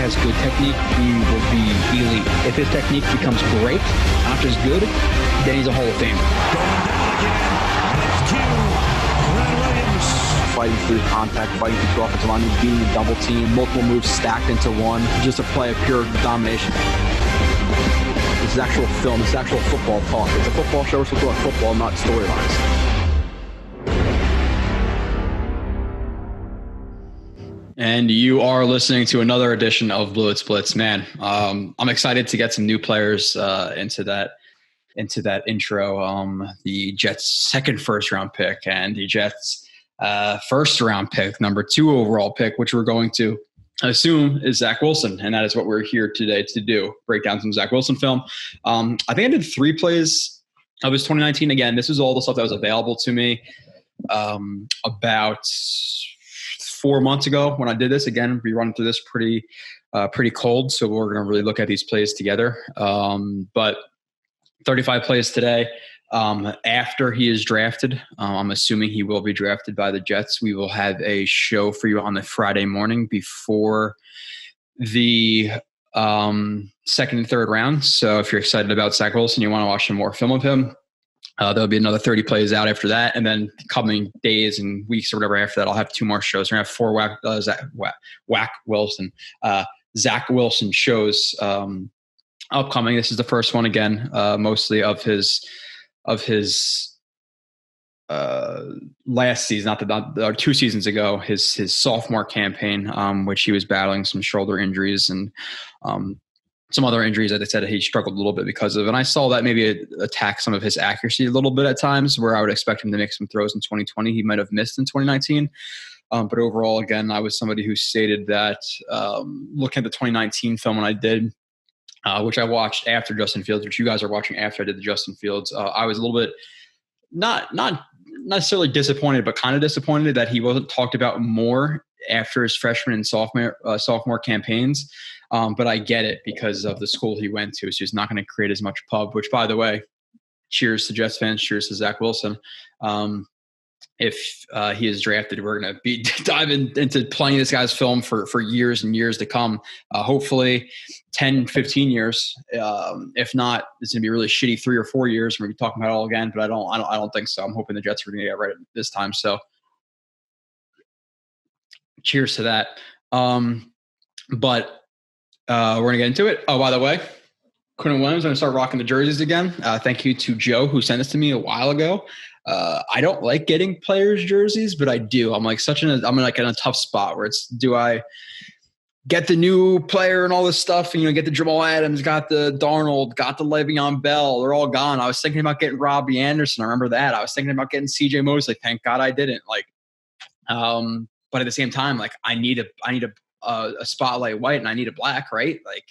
has good technique, he will be elite. If his technique becomes great, not just good, then he's a Hall of Famer. Going down again. It's Q. Ren Williams. Fighting through contact, fighting through offensive line, being a double team, multiple moves stacked into one, just a play of pure domination. This is actual film. This is actual football talk. It's a football show. We're supposed to talk football, not storylines. And you are listening to another edition of Blitz. Man, I'm excited to get some new players into that intro. The Jets' second first-round pick and the Jets' first-round pick, number 2 overall pick, which we're going to assume is Zach Wilson, and that is what we're here today to do, break down some Zach Wilson film. I think I did 3 plays of his 2019. Again, this was all the stuff that was available to me about 4 months ago when I did this. Again, we run through this pretty cold, so we're going to really look at these plays together. But 35 plays today. After he is drafted, I'm assuming he will be drafted by the Jets. We will have a show for you on the Friday morning before the second and third round. So if you're excited about Zach Wilson, you want to watch some more film of him, there'll be another 30 plays out after that. And then coming days and weeks or whatever after that, I'll have 2 more shows. We're going to have 4 Zach Wilson shows upcoming. This is the first one again, mostly of his last season, not 2 seasons ago, his sophomore campaign, which he was battling some shoulder injuries and some other injuries that they said he struggled a little bit because of. And I saw that maybe attack some of his accuracy a little bit at times, where I would expect him to make some throws in 2020 he might have missed in 2019. But overall, again, I was somebody who stated that looking at the 2019 film when I did, which I watched after Justin Fields, which you guys are watching after I did the Justin Fields, I was a little bit not necessarily disappointed, but kind of disappointed that he wasn't talked about more after his freshman and sophomore campaigns. But I get it because of the school he went to. So he's not going to create as much pub, which, by the way, cheers to Jets fans, cheers to Zach Wilson. If he is drafted, we're going to be diving into playing this guy's film for years and years to come. Hopefully 10, 15 years. If not, it's going to be really shitty 3 or 4 years. We're going to be talking about it all again, but I don't think so. I'm hoping the Jets are going to get right this time. So cheers to that. But we're going to get into it. Oh, by the way, Quinn Williams, I'm going to start rocking the jerseys again. Thank you to Joe, who sent this to me a while ago. I don't like getting players' jerseys, but I do. I'm like I'm like in a tough spot where it's, do I get the new player and all this stuff and, get the Jamal Adams, got the Darnold, got the Le'Veon Bell. They're all gone. I was thinking about getting Robbie Anderson. I remember that. I was thinking about getting CJ Mosley. Thank God I didn't. But at the same time, like I need a spotlight white and I need a black, right? Like,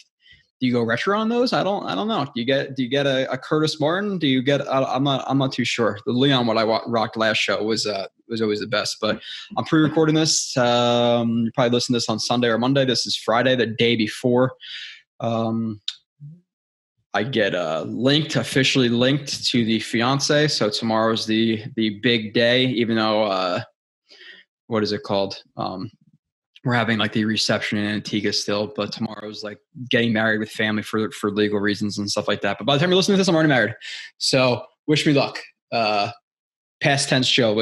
do you go retro on those? I don't know. Do you get a Curtis Martin? Do you get? I'm not too sure. The Leon, what I rocked last show was always the best. But I'm pre-recording this. You probably listen to this on Sunday or Monday. This is Friday, the day before. I get officially linked to the fiance. So tomorrow's the big day. Even though what is it called? We're having like the reception in Antigua still, but tomorrow's like getting married with family for legal reasons and stuff like that. But by the time you're listening to this, I'm already married. So wish me luck. Past tense Joe,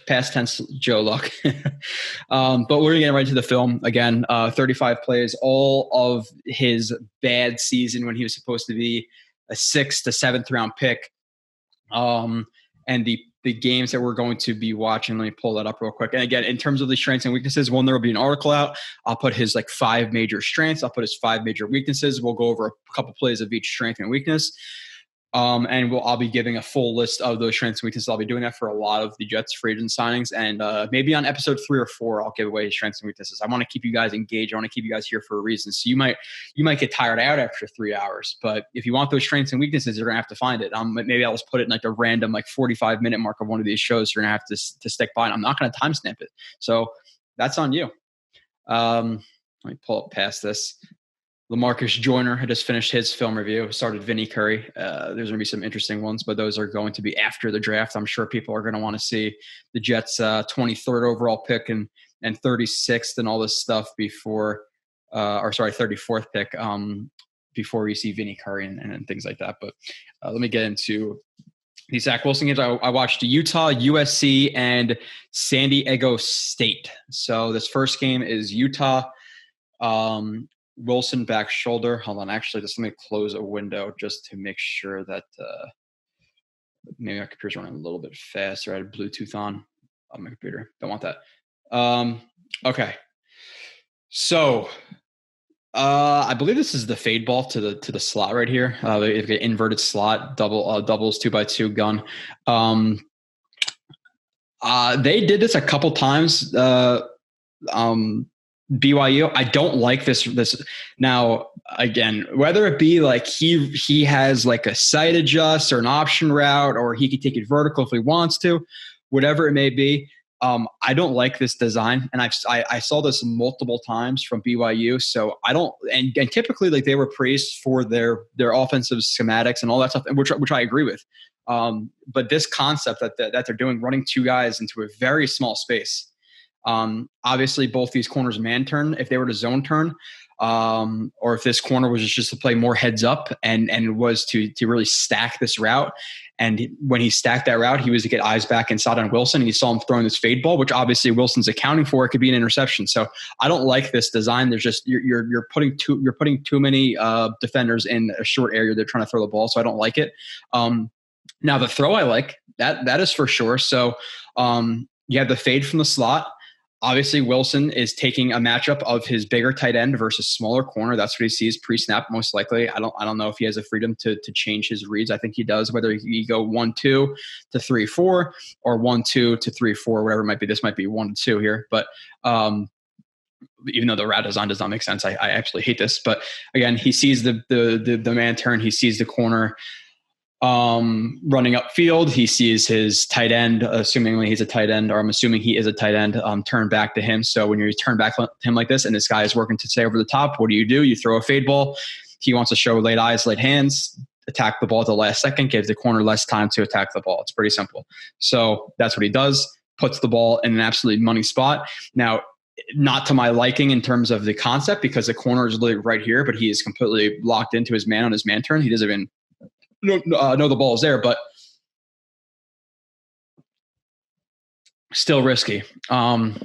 past tense Joe luck. But we're going to get right into the film again. 35 plays, all of his bad season when he was supposed to be a 6th to 7th round pick. And the games that we're going to be watching. Let me pull that up real quick. And again, in terms of the strengths and weaknesses, there will be an article out. I'll put his 5 major strengths. I'll put his 5 major weaknesses. We'll go over a couple plays of each strength and weakness. And I'll be giving a full list of those strengths and weaknesses. I'll be doing that for a lot of the Jets free agent signings. And maybe on episode 3 or 4, I'll give away strengths and weaknesses. I want to keep you guys engaged. I want to keep you guys here for a reason. So you might get tired out after 3 hours. But if you want those strengths and weaknesses, you're going to have to find it. Maybe I'll just put it in like a random 45-minute mark of one of these shows. You're going to have to stick by it. I'm not going to timestamp it. So that's on you. Let me pull up past this. LaMarcus Joyner had just finished his film review, started Vinny Curry. There's going to be some interesting ones, but those are going to be after the draft. I'm sure people are going to want to see the Jets' 23rd overall pick and 36th and all this stuff before 34th pick before you see Vinny Curry and things like that. But let me get into the Zach Wilson games. I watched Utah, USC, and San Diego State. So this first game is Utah. Wilson back shoulder. Hold on. Actually, just let me close a window just to make sure that maybe my computer's running a little bit faster. I had Bluetooth on my computer. Don't want that. Okay. So I believe this is the fade ball to the slot right here. They've got inverted slot, doubles 2x2 gun. They did this a couple times. BYU. I don't like this now. Again, whether it be like he has like a sight adjust or an option route, or he could take it vertical if he wants to, whatever it may be. I don't like this design, and I saw this multiple times from BYU. So I don't, and typically like they were praised for their offensive schematics and all that stuff, which I agree with. But this concept that they're doing, running two guys into a very small space. Obviously, both these corners man turn if they were to zone turn, or if this corner was just to play more heads up and was to really stack this route. And when he stacked that route, he was to get eyes back inside on Wilson, and you saw him throwing this fade ball, which obviously Wilson's accounting for. It could be an interception. So I don't like this design. There's just you're putting too many defenders in a short area. They're trying to throw the ball, so I don't like it. Now the throw I like that is for sure. So you have the fade from the slot. Obviously, Wilson is taking a matchup of his bigger tight end versus smaller corner. That's what he sees pre-snap most likely. I don't know if he has the freedom to change his reads. I think he does, whether he go 1-2 to 3-4 or 1-2 to 3-4, whatever it might be. This might be 1-2 here. But even though the route design does not make sense, I absolutely hate this. But again, he sees the man turn. He sees the corner running upfield. He sees his tight end, assumingly he's a tight end, or I'm assuming he is a tight end, turn back to him. So when you turn back to him like this and this guy is working to stay over the top, what do? You throw a fade ball. He wants to show late eyes, late hands, attack the ball at the last second, gives the corner less time to attack the ball. It's pretty simple. So that's what he does, puts the ball in an absolute money spot. Now, not to my liking in terms of the concept, because the corner is literally right here, but he is completely locked into his man on his man turn. He doesn't even know the ball is there, but still risky. I'm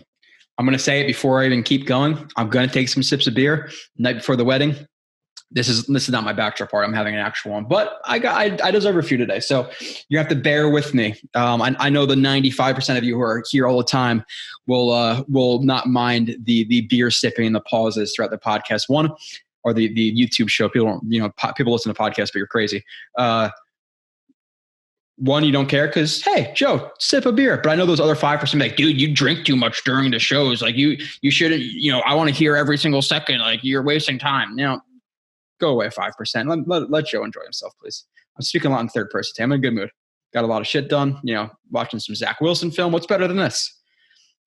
going to say it before I even keep going. I'm going to take some sips of beer night before the wedding. This is not my backdrop part. I'm having an actual one, but I deserve a few today. So you have to bear with me. I know the 95% of you who are here all the time will not mind the beer sipping and the pauses throughout the podcast. One, or the YouTube show. People don't, people listen to podcasts, but you're crazy. One, you don't care because, hey, Joe, sip a beer. But I know those other 5% like, dude, you drink too much during the shows. Like you shouldn't, I want to hear every single second. Like you're wasting time. Go away 5%. Let Joe enjoy himself, please. I'm speaking a lot in third person today. I'm in a good mood. Got a lot of shit done. Watching some Zach Wilson film. What's better than this?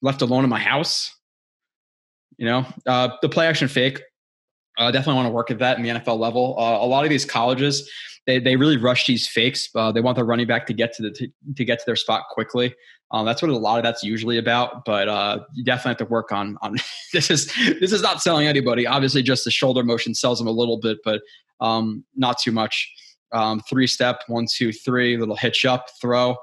Left alone in my house. The play action fake. Definitely want to work at that in the NFL level. A lot of these colleges, they really rush these fakes. They want the running back to get to their spot quickly. That's what a lot of that's usually about. But you definitely have to work on this is not selling anybody. Obviously, just the shoulder motion sells them a little bit, but not too much. 3-step, 1, 2, 3, little hitch up, throw.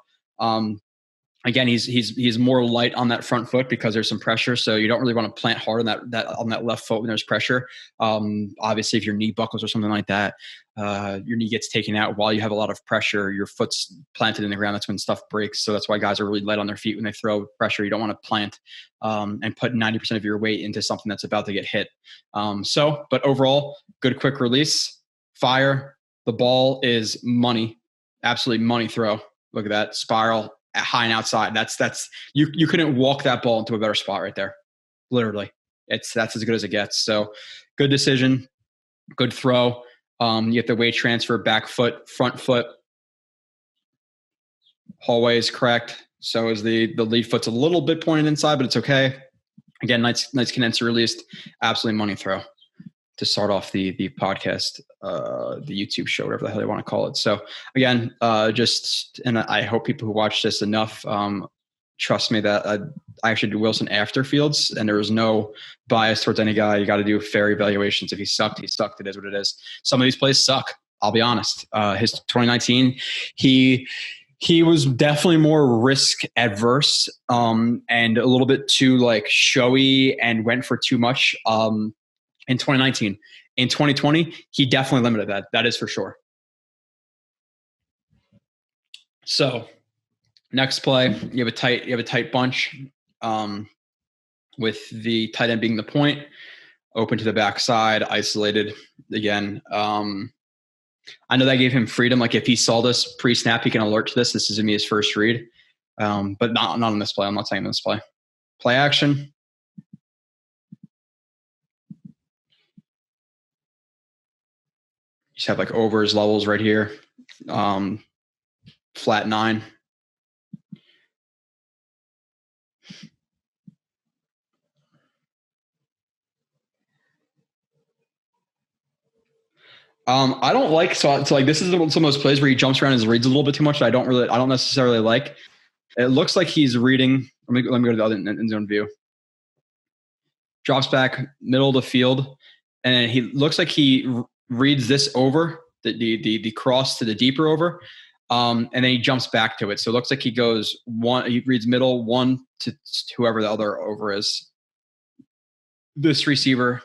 Again, he's more light on that front foot because there's some pressure, so you don't really want to plant hard on that left foot when there's pressure. Obviously, if your knee buckles or something like that, your knee gets taken out while you have a lot of pressure. Your foot's planted in the ground. That's when stuff breaks. So that's why guys are really light on their feet when they throw pressure. You don't want to plant and put 90% of your weight into something that's about to get hit. But overall, good quick release, fire. The ball is money, absolutely money throw. Look at that spiral. High and outside. That's you couldn't walk that ball into a better spot right there. Literally. That's as good as it gets. So good decision, good throw. You get the weight transfer, back foot, front foot. Hallway is correct. So is the lead foot's a little bit pointed inside, but it's okay. Again, nice condenser released. Absolutely money throw to start off the podcast, the YouTube show, whatever the hell they want to call it. So again, and I hope people who watch this enough trust me that I actually do Wilson after Fields, and there was no bias towards any guy. You got to do fair evaluations. If he sucked, he sucked. It is what it is. Some of these plays suck. I'll be honest. His 2019, he was definitely more risk adverse and a little bit too like showy and went for too much in 2019. In 2020, he definitely limited that. That is for sure. So next play, you have a tight bunch with the tight end being the point, open to the backside, isolated again. I know that gave him freedom. Like if he saw this pre-snap, he can alert to this. This is going to be his first read, but not on this play. I'm not saying this play. Play action. Just have like overs levels right here. Flat 9. I don't like so like this is some of those plays where he jumps around and reads a little bit too much. That I don't necessarily like. It looks like he's reading. Let me go to the other end zone view. Drops back middle of the field, and he looks like he reads this over the cross to the deeper over, and then he jumps back to it. So it looks like he goes one. He reads middle 1 to whoever the other over is. This receiver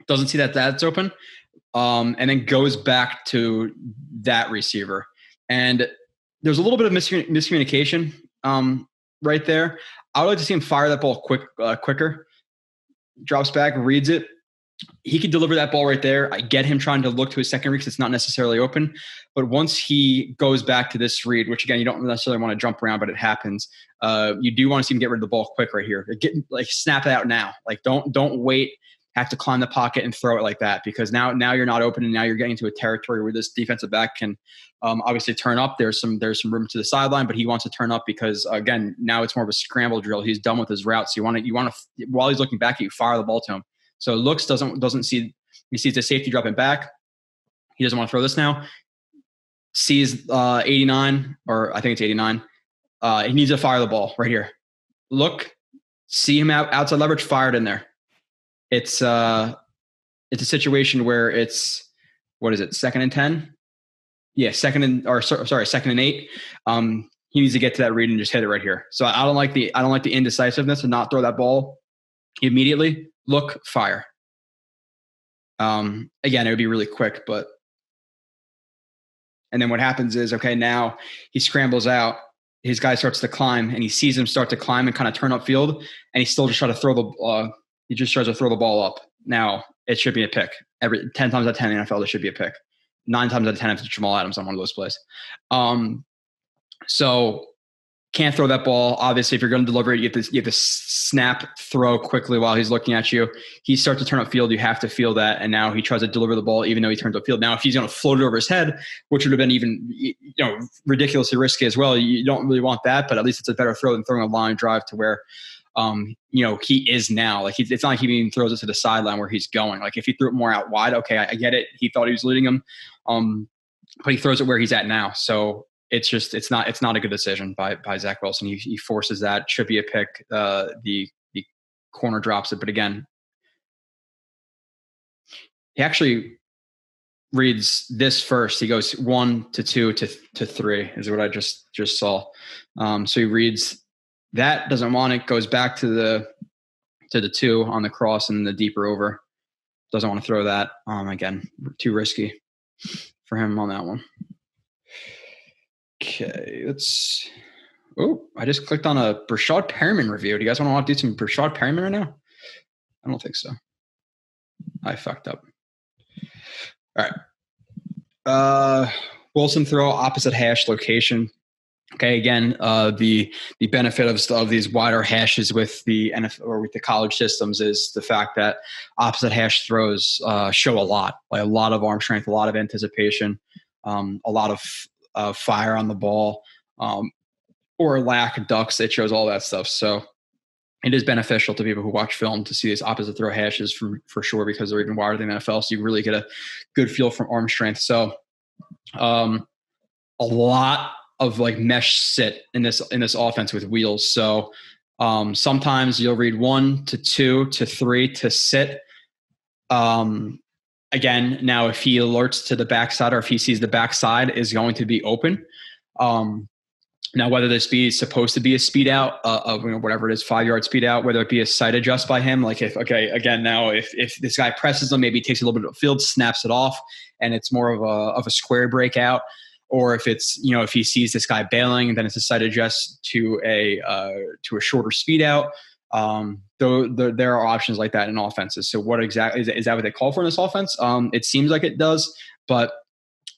doesn't see that that's open. And then goes back to that receiver. And there's a little bit of miscommunication right there. I would like to see him fire that ball quicker. Drops back, reads it. He could deliver that ball right there. I get him trying to look to his second read because it's not necessarily open. But once he goes back to this read, which again, you don't necessarily want to jump around, but it happens. You do want to see him get rid of the ball quick right here. Snap it out now. Like don't wait. Have to climb the pocket and throw it like that because now you're not open and now you're getting to a territory where this defensive back can obviously turn up. There's some room to the sideline, but he wants to turn up because again now it's more of a scramble drill. He's done with his routes. You want to while he's looking back at you, fire the ball to him. So looks doesn't see he sees the safety dropping back. He doesn't want to throw this now. Sees 89 or I think it's 89. He needs to fire the ball right here. Look, see him outside leverage, fired in there. It's a situation where it's what is it? 2nd and 10? Yeah, 2nd and 8. He needs to get to that read and just hit it right here. So I don't like the indecisiveness to not throw that ball immediately. Look, fire. Again, it would be really quick, but and then what happens is okay, now he scrambles out. His guy starts to climb, and he sees him start to climb and kind of turn upfield, and he still just tries to throw the. He just tries to throw the ball up. Now, it should be a pick. 10 times out of 10 in the NFL, there should be a pick. 9 times out of 10 if it's Jamal Adams on one of those plays. So can't throw that ball. Obviously, if you're going to deliver it, you have to snap, throw quickly while he's looking at you. He starts to turn upfield. You have to feel that. And now he tries to deliver the ball even though he turns upfield. Now, if he's going to float it over his head, which would have been even ridiculously risky as well, you don't really want that. But at least it's a better throw than throwing a line drive to where he is now. Like it's not like he even throws it to the sideline where he's going. Like if he threw it more out wide, okay, I get it. He thought he was leading him, but he throws it where he's at now. So it's not a good decision by Zach Wilson. He forces that. Should be a pick. The corner drops it, but again, he actually reads this first. He goes 1 to 2 to 3 is what I just saw. So he reads. That doesn't want it, goes back to the 2 on the cross and the deeper over. Doesn't want to throw that. Again, too risky for him on that one. Okay, I just clicked on a Brashad Perriman review. Do you guys want to do some Brashad Perriman right now? I don't think so. I fucked up. All right. Wilson throw, opposite hash location. Okay, again, the benefit of these wider hashes with the NFL or with the college systems is the fact that opposite hash throws show a lot of arm strength, a lot of anticipation, a lot of fire on the ball, or lack of ducks. It shows all that stuff. So it is beneficial to people who watch film to see these opposite throw hashes for sure because they're even wider than the NFL. So you really get a good feel from arm strength. So a lot of like mesh sit in this offense with wheels. So sometimes you'll read 1 to 2 to 3 to sit. Again, now if he alerts to the backside or if he sees the backside is going to be open. Now, whether this be supposed to be a speed out of whatever it is, 5-yard speed out, whether it be a sight adjust by him, like if this guy presses him, maybe he takes a little bit of field, snaps it off, and it's more of a square breakout, or if it's if he sees this guy bailing, then it's a sight adjust to a shorter speed out. Though there are options like that in offenses. So what exactly is that what they call for in this offense? It seems like it does, but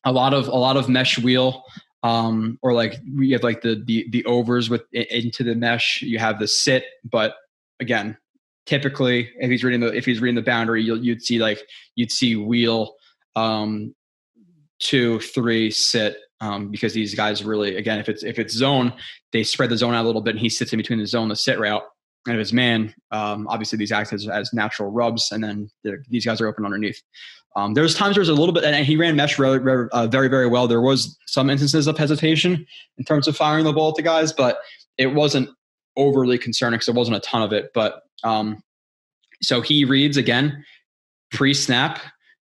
a lot of mesh wheel. Or like we have like the overs with into the mesh, you have the sit, but again, typically if he's reading the boundary, you'd see wheel, 2, 3 sit, because these guys really, again, if it's zone, they spread the zone out a little bit and he sits in between the zone, the sit route. And if it's man, obviously these act as natural rubs, and then these guys are open underneath. There's times there's a little bit, and he ran mesh very, very well. There was some instances of hesitation in terms of firing the ball to guys, but it wasn't overly concerning because there wasn't a ton of it. But so he reads again, pre-snap.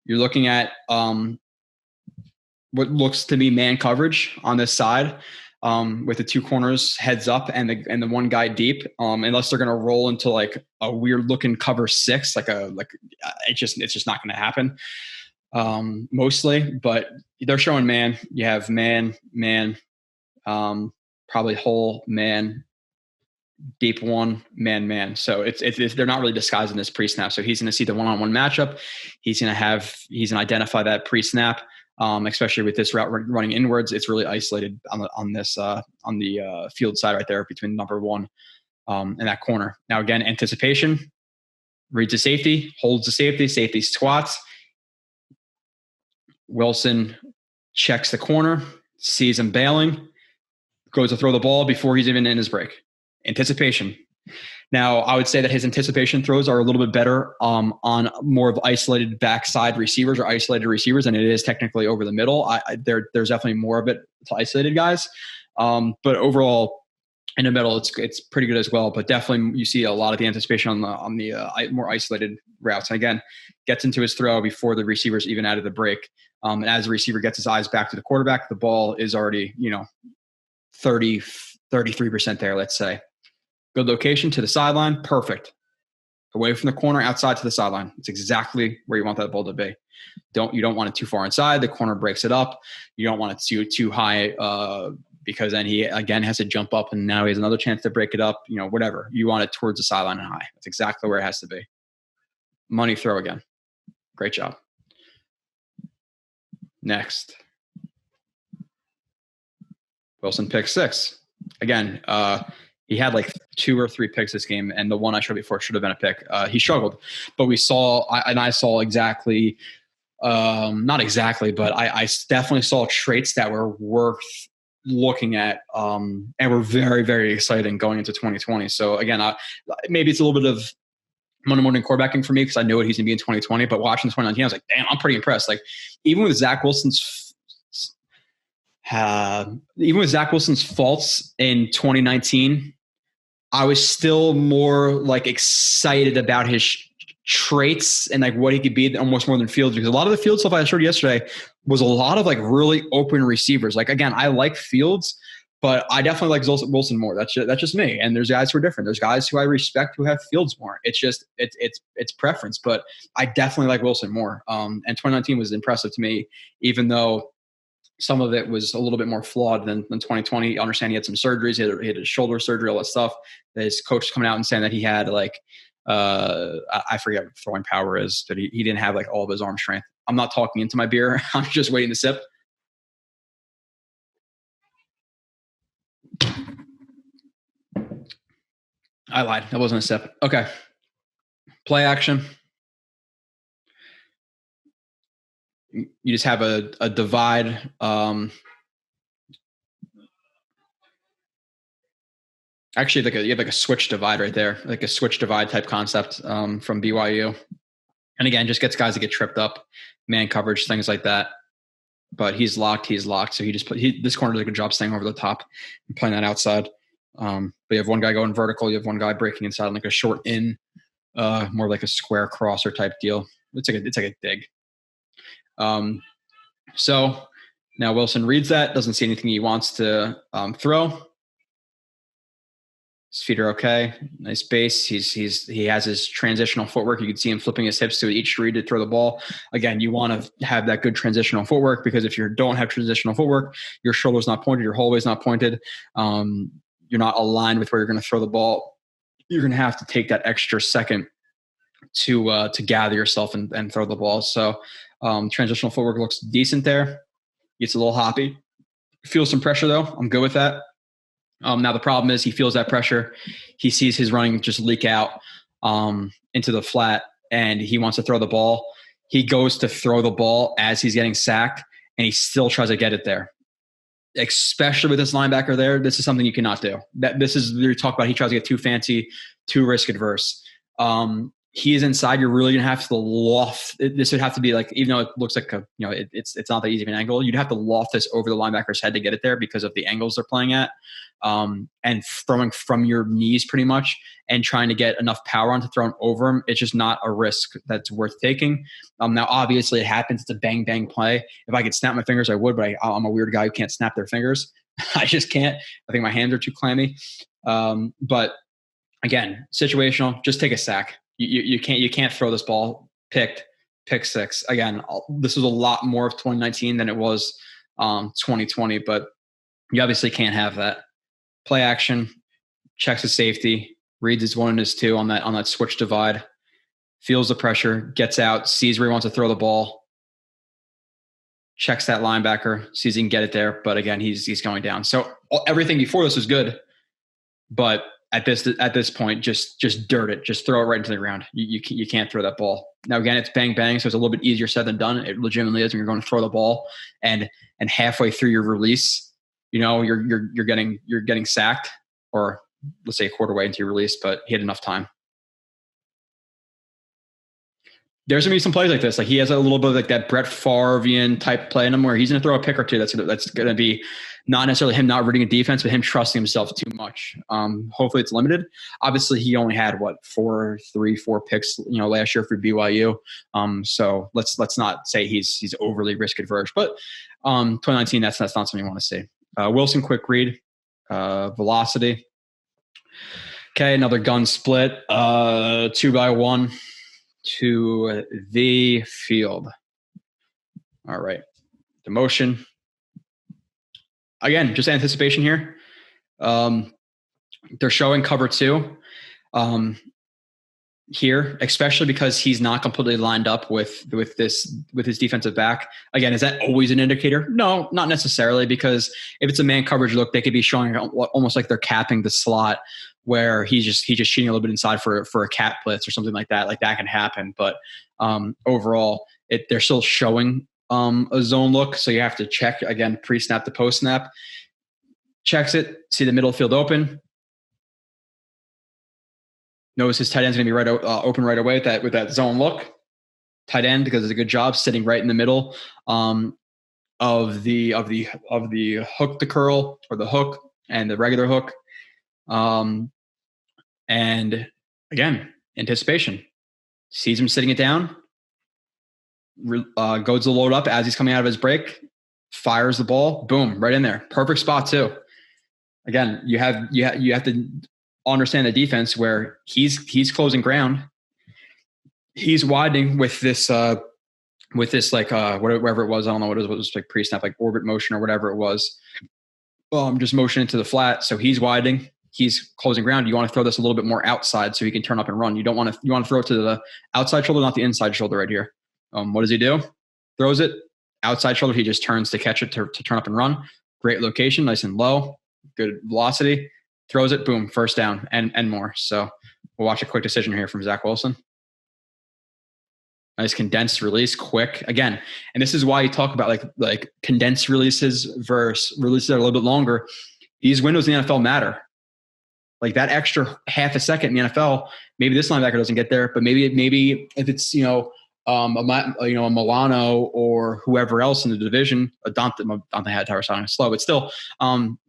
You're looking at what looks to be man coverage on this side. With the 2 corners heads up and the one guy deep, unless they're going to roll into like a weird looking cover 6, it's just not going to happen. Mostly, but they're showing man. You have man, probably whole man, deep 1, man. So it's they're not really disguising this pre-snap. So he's going to see the one-on-one matchup. He's going to identify that pre-snap. Especially with this route running inwards, it's really isolated on the field side right there between number 1 and that corner. Now again, anticipation, reads the safety, holds the safety squats. Wilson checks the corner, sees him bailing, goes to throw the ball before he's even in his break. Anticipation. Now, I would say that his anticipation throws are a little bit better on more of isolated backside receivers or isolated receivers than it is technically over the middle. There's definitely more of it to isolated guys. But overall, in the middle, it's pretty good as well. But definitely you see a lot of the anticipation on the more isolated routes. And again, gets into his throw before the receiver's even out of the break. And as the receiver gets his eyes back to the quarterback, the ball is already 33% there, let's say. Good location to the sideline, perfect. Away from the corner, outside to the sideline. It's exactly where you want that ball to be. You don't want it too far inside. The corner breaks it up. You don't want it too high because then he again has to jump up and now he has another chance to break it up. Whatever. You want it towards the sideline and high. That's exactly where it has to be. Money throw again. Great job. Next. Wilson pick 6. Again, he had like 2 or 3 picks this game, and the one I showed before should have been a pick. He struggled, but I saw exactly, not exactly, but I definitely saw traits that were worth looking at, and were very, very exciting going into 2020. So again, maybe it's a little bit of Monday morning quarterbacking for me because I know what he's going to be in 2020, but watching 2019, I was like, damn, I'm pretty impressed. Like even with Zach Wilson's faults in 2019, I was still more like excited about his traits and like what he could be almost more than Fields, because a lot of the Fields stuff I showed yesterday was a lot of like really open receivers. Like again, I like Fields, but I definitely like Wilson more. That's just me. And there's guys who are different. There's guys who I respect who have Fields more. It's just it's preference, but I definitely like Wilson more. And 2019 was impressive to me, even though some of it was a little bit more flawed than 2020. I understand he had some surgeries. He had his shoulder surgery, all that stuff. His coach coming out and saying that he had like, I forget what throwing power is, that he didn't have like all of his arm strength. I'm not talking into my beer. I'm just waiting to sip. I lied. That wasn't a sip. Okay. Play action. You just have a divide. Actually, you have like a switch divide right there, like a switch divide type concept from BYU. And again, just gets guys to get tripped up, man coverage, things like that. but he's locked. So this corner did a good job staying over the top and playing that outside. But you have one guy going vertical. You have one guy breaking inside on like a short in, more like a square crosser type deal. It's like a dig. So now Wilson reads that, doesn't see anything he wants to throw. His feet are okay. Nice base. He has his transitional footwork. You can see him flipping his hips to each read to throw the ball. Again, you want to have that good transitional footwork, because if you don't have transitional footwork, your shoulder's not pointed, your hallway's not pointed. You're not aligned with where you're going to throw the ball. You're going to have to take that extra second to gather yourself and throw the ball. So transitional footwork looks decent there. Gets a little hoppy. Feels some pressure though. I'm good with that. Now the problem is he feels that pressure. He sees his running just leak out into the flat, and he wants to throw the ball. He goes to throw the ball as he's getting sacked, and he still tries to get it there. Especially with this linebacker there, this is something you cannot do. This is we talk about. He tries to get too fancy, too risk adverse. He is inside. You're really gonna have to loft. This would have to be like, even though it looks like it's not that easy of an angle. You'd have to loft this over the linebacker's head to get it there because of the angles they're playing at, and throwing from your knees pretty much, and trying to get enough power on to throw it over him. It's just not a risk that's worth taking. Now obviously it happens. It's a bang bang play. If I could snap my fingers, I would, but I'm a weird guy who can't snap their fingers. I just can't. I think my hands are too clammy. But again, situational. Just take a sack. You can't throw this ball pick six. Again, this was a lot more of 2019 than it was 2020, but you obviously can't have that. Play action, checks his safety, reads his 1 and his 2 on that switch divide, feels the pressure, gets out, sees where he wants to throw the ball, checks that linebacker, sees he can get it there, but again, he's going down. So everything before this was good, but at this point, just dirt it. Just throw it right into the ground. You can't throw that ball. Now, again, it's bang, bang, so it's a little bit easier said than done. It legitimately is when you're going to throw the ball and halfway through your release, you're getting sacked, or let's say a quarter way into your release, but he had enough time. There's going to be some plays like this. Like he has a little bit of like that Brett Favrean type play in him where he's going to throw a pick or two. That's going to be not necessarily him not reading a defense, but him trusting himself too much. Hopefully it's limited. Obviously he only had 4 picks, last year for BYU. So let's not say he's overly risk adverse, but 2019, that's not something you want to see. Wilson, quick read, velocity. Okay. Another gun split, 2-by-1. To the field. All right. The motion. Again, just anticipation here. They're showing cover 2 here, especially because he's not completely lined up with his defensive back. Again, is that always an indicator? No, not necessarily, because if it's a man coverage look, they could be showing almost like they're capping the slot, where he's just cheating a little bit inside for a cat blitz or something like that. Like that can happen, but overall, they're still showing a zone look. So you have to check again, pre-snap to post-snap. Checks it, see the middle field open. Knows his tight end's going to be open right away with that zone look. Tight end, because it's a good job sitting right in the middle of the hook to curl, or the hook and the regular hook. And again, anticipation. Sees him sitting it down, goes to load up as he's coming out of his break, fires the ball, boom, right in there. Perfect spot too. Again, you have to understand the defense where he's closing ground. He's widening with this like whatever it was. I don't know what it was like pre-snap, like orbit motion or whatever it was. Just motion into the flat. So he's widening. He's closing ground. You want to throw this a little bit more outside so he can turn up and run. You want to throw it to the outside shoulder, not the inside shoulder right here. What does he do? Throws it outside shoulder. He just turns to catch it to turn up and run. Great location, nice and low, good velocity. Throws it, boom, first down and more. So we'll watch a quick decision here from Zach Wilson. Nice condensed release, quick. Again, and this is why you talk about like condensed releases versus releases that are a little bit longer. These windows in the NFL matter. Like that extra half a second in the NFL, maybe this linebacker doesn't get there, but maybe if it's, a Milano or whoever else in the division. Dante had Tyrus on slow, but still,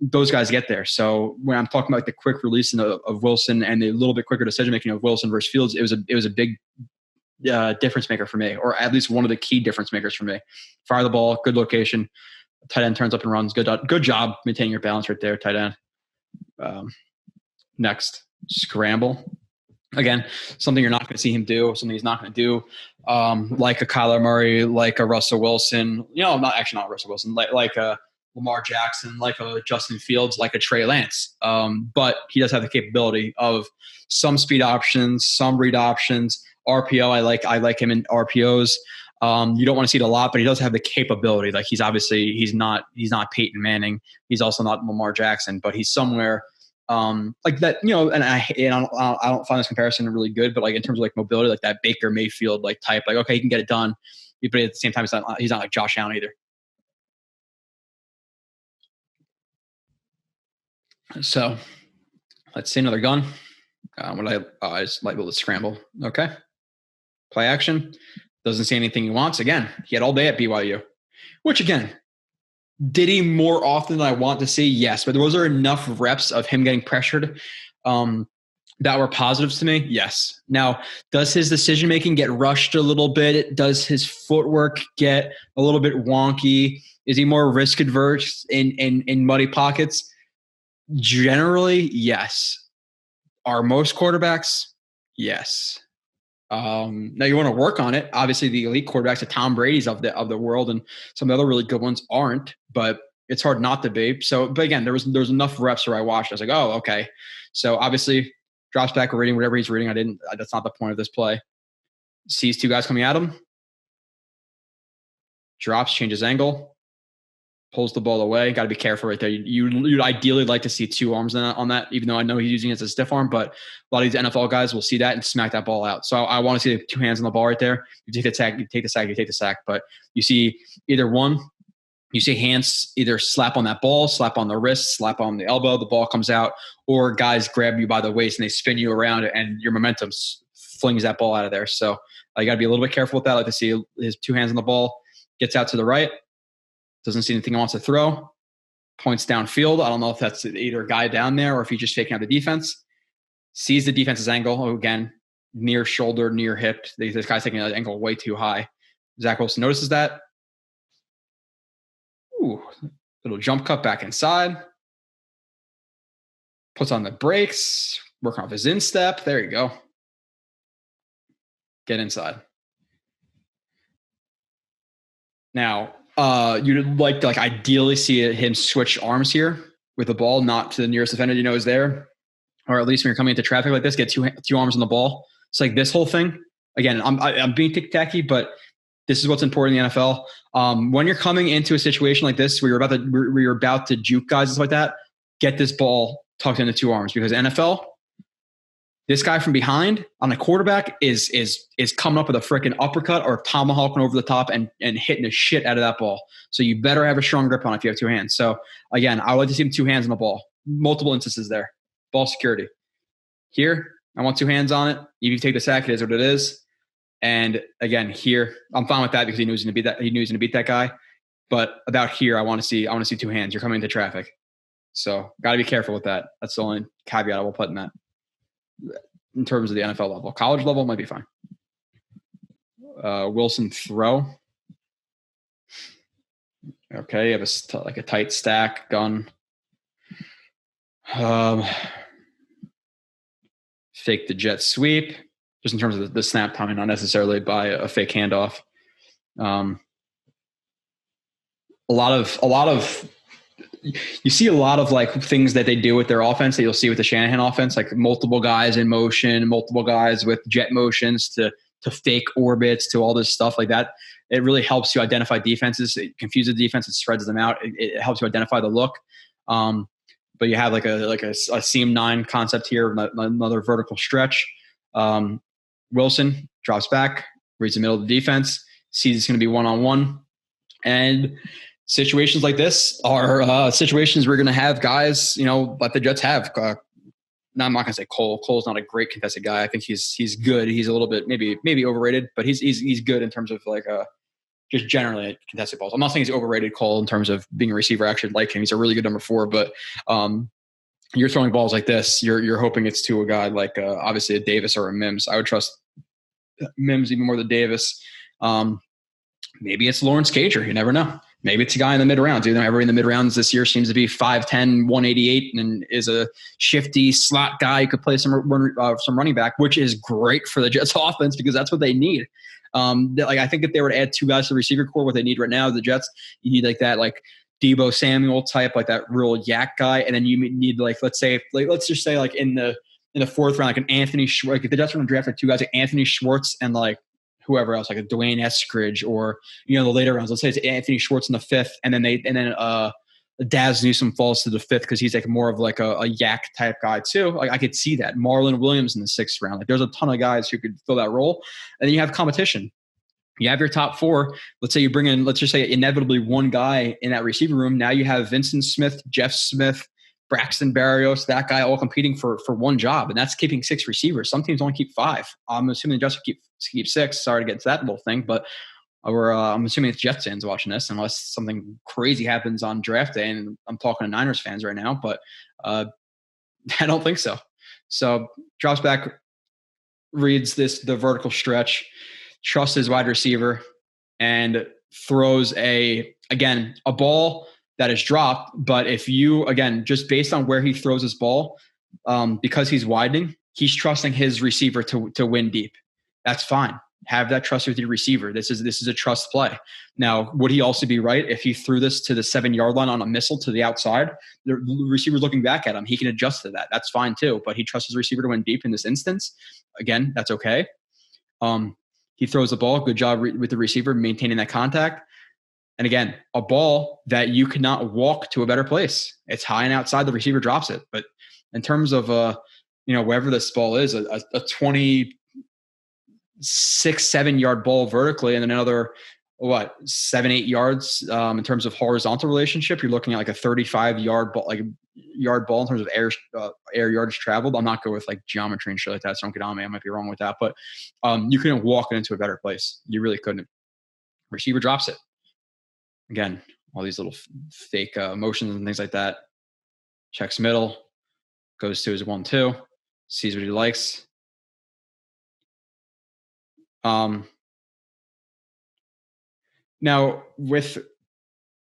those guys get there. So when I'm talking about the quick release of Wilson and the little bit quicker decision making of Wilson versus Fields, it was a big difference maker for me, or at least one of the key difference makers for me. Fire the ball, good location, tight end turns up and runs. Good job maintaining your balance right there, tight end. Next, scramble. Again, something you're not going to see him do, something he's not going to do, like a Kyler Murray, like a Russell Wilson, not Russell Wilson, like a Lamar Jackson, like a Justin Fields, like a Trey Lance. But he does have the capability of some speed options, some read options, RPO. I like him in RPOs. You don't want to see it a lot, but he does have the capability. Like he's not Peyton Manning. He's also not Lamar Jackson, but he's somewhere like that, and I don't find this comparison really good, but like in terms of like mobility, like that Baker Mayfield like type, like, okay, he can get it done, but at the same time, he's not like Josh Allen either. So let's see another gun. I just labeled it scramble. Okay. Play action. Doesn't see anything he wants. Again, he had all day at BYU, which again, did he more often than I want to see? Yes, but those are enough reps of him getting pressured that were positives to me. Yes. Now, does his decision-making get rushed a little bit? Does his footwork get a little bit wonky? Is he more risk-adverse in muddy pockets? Generally, yes. Are most quarterbacks? Yes. Now you want to work on it. Obviously, the elite quarterbacks, the Tom Brady's of the world, and some of the other really good ones aren't. But it's hard not to be. So, but again, there was enough reps where I watched. I was like, oh, okay. So obviously, drops back reading whatever he's reading. That's not the point of this play. Sees two guys coming at him. Drops, changes angle. Pulls the ball away. Got to be careful right there. You'd ideally like to see two arms on that, even though I know he's using it as a stiff arm, but a lot of these NFL guys will see that and smack that ball out. So I want to see the two hands on the ball right there. You take the sack, you take the sack. But you see either one, you see hands either slap on that ball, slap on the wrist, slap on the elbow, the ball comes out, or guys grab you by the waist and they spin you around and your momentum flings that ball out of there. So you got to be a little bit careful with that. I like to see his two hands on the ball, gets out to the right. Doesn't see anything he wants to throw. Points downfield. I don't know if that's either a guy down there or if he's just faking out the defense. Sees the defense's angle. Again, near shoulder, near hip. This guy's taking that angle way too high. Zach Wilson notices that. Ooh, little jump cut back inside. Puts on the brakes. Working off his instep. There you go. Get inside. Now, you'd like to ideally see him switch arms here with the ball, not to the nearest defender is there, or at least when you're coming into traffic like this, get two arms on the ball. It's like this whole thing. Again, I'm being ticky-tacky, but this is what's important in the NFL. When you're coming into a situation like this where you're about to juke guys and stuff like that, get this ball tucked into two arms, because NFL, this guy from behind on the quarterback is coming up with a freaking uppercut or tomahawking over the top and hitting the shit out of that ball. So you better have a strong grip on it if you have two hands. So again, I would like to see him two hands on the ball. Multiple instances there. Ball security. Here, I want two hands on it. Even if you take the sack, it is what it is. And again, here, I'm fine with that because he knew he was going to beat that guy. But about here, I want to see two hands. You're coming into traffic. So got to be careful with that. That's the only caveat I will put in that. In terms of the NFL level, college level might be fine. Wilson throw. Okay, you have a tight stack gun. Fake the jet sweep, just in terms of the snap timing, not necessarily by a fake handoff. A lot of you see a lot of things that they do with their offense that you'll see with the Shanahan offense, like multiple guys in motion, multiple guys with jet motions to fake orbits, to all this stuff like that. It really helps you identify defenses. It confuses the defense. It spreads them out. It helps you identify the look. But you have a seam 9 concept here, another vertical stretch. Wilson drops back, reads the middle of the defense, sees it's going to be one-on-one, and situations like this are situations we're going to have guys, like the Jets have. I'm not gonna say Cole. Cole's not a great contested guy. I think he's good. He's a little bit maybe overrated, but he's good in terms of like just generally at contested balls. I'm not saying he's overrated, Cole, in terms of being a receiver. I actually like him. He's a really good number 4, but you're throwing balls like this. You're hoping it's to a guy like obviously a Davis or a Mims. I would trust Mims even more than Davis. Maybe it's Lawrence Cager. You never know. Maybe it's a guy in the mid rounds. Everybody in the mid rounds this year seems to be 5'10", 188, and is a shifty slot guy who could play some running back, which is great for the Jets offense because that's what they need. I think if they were to add 2 guys to the receiver core, what they need right now, the Jets, you need like that, like Debo Samuel type, like that real yak guy, and then you need let's just say like in the 4th round, like an Anthony Schwartz. Like if the Jets were going to draft like 2 guys, like Anthony Schwartz and like whoever else, like a Dwayne Eskridge, or the later rounds. Let's say it's Anthony Schwartz in the 5th, and then Daz Newsome falls to the 5th because he's like more of like a yak type guy too. Like I could see that. Marlon Williams in the 6th round. Like there's a ton of guys who could fill that role, and then you have competition. You have your top 4. Let's say you bring in, let's just say inevitably 1 guy in that receiver room. Now you have Vincent Smith, Jeff Smith, Braxton Berrios, that guy all competing for 1 job, and that's keeping 6 receivers. Some teams only keep 5. I'm assuming the Jets will keep 6. Sorry to get to that little thing, but I'm assuming it's Jets fans watching this, unless something crazy happens on draft day. And I'm talking to Niners fans right now, but I don't think so. So drops back, reads the vertical stretch, trusts his wide receiver, and throws a ball that is dropped. But if you, again, just based on where he throws his ball, because he's widening, he's trusting his receiver to win deep. That's fine. Have that trust with your receiver. This is a trust play. Now, would he also be right if he threw this to the 7-yard line on a missile to the outside? The receiver's looking back at him. He can adjust to that. That's fine too. But he trusts his receiver to win deep in this instance. Again, that's okay. He throws the ball. Good job with the receiver maintaining that contact. And again, a ball that you cannot walk to a better place. It's high and outside. The receiver drops it. But in terms of wherever this ball is, a 26-7 yard ball vertically, and then another 7-8 yards in terms of horizontal relationship, you're looking at like a 35-yard ball, like yard ball in terms of air yardage traveled. I'm not good with like geometry and shit like that, so don't get on me. I might be wrong with that, but you couldn't walk it into a better place. You really couldn't. Receiver drops it. Again, all these little fake motions and things like that. Checks middle, goes to his 1-2, sees what he likes. Now with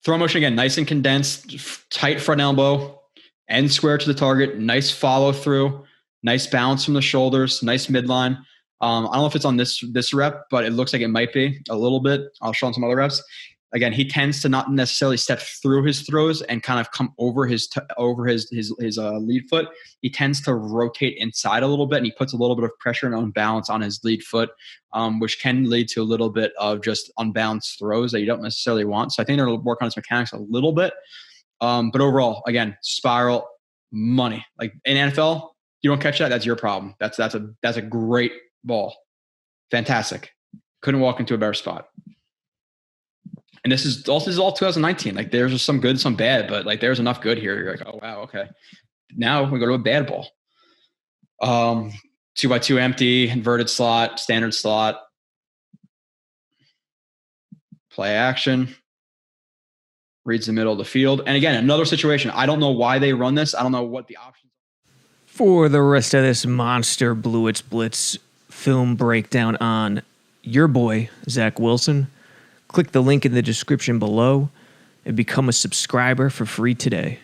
throw motion, again, nice and condensed, tight front elbow, end square to the target, nice follow through, nice bounce from the shoulders, nice midline. I don't know if it's on this rep, but it looks like it might be a little bit. I'll show him some other reps. Again, he tends to not necessarily step through his throws and kind of come over his lead foot. He tends to rotate inside a little bit, and he puts a little bit of pressure and unbalance on his lead foot, which can lead to a little bit of just unbalanced throws that you don't necessarily want. So I think they're going to work on his mechanics a little bit. But overall, again, spiral money. Like in NFL, you don't catch that, that's your problem. That's a great ball. Fantastic. Couldn't walk into a better spot. And this is all 2019. Like there's just some good, some bad, but like there's enough good here. You're like, oh wow, okay. Now we go to a bad ball. 2x2 empty, inverted slot, standard slot. Play action. Reads the middle of the field. And again, another situation. I don't know why they run this. I don't know what the options are. For the rest of this monster Blewett's Blitz film breakdown on your boy, Zach Wilson, click the link in the description below and become a subscriber for free today.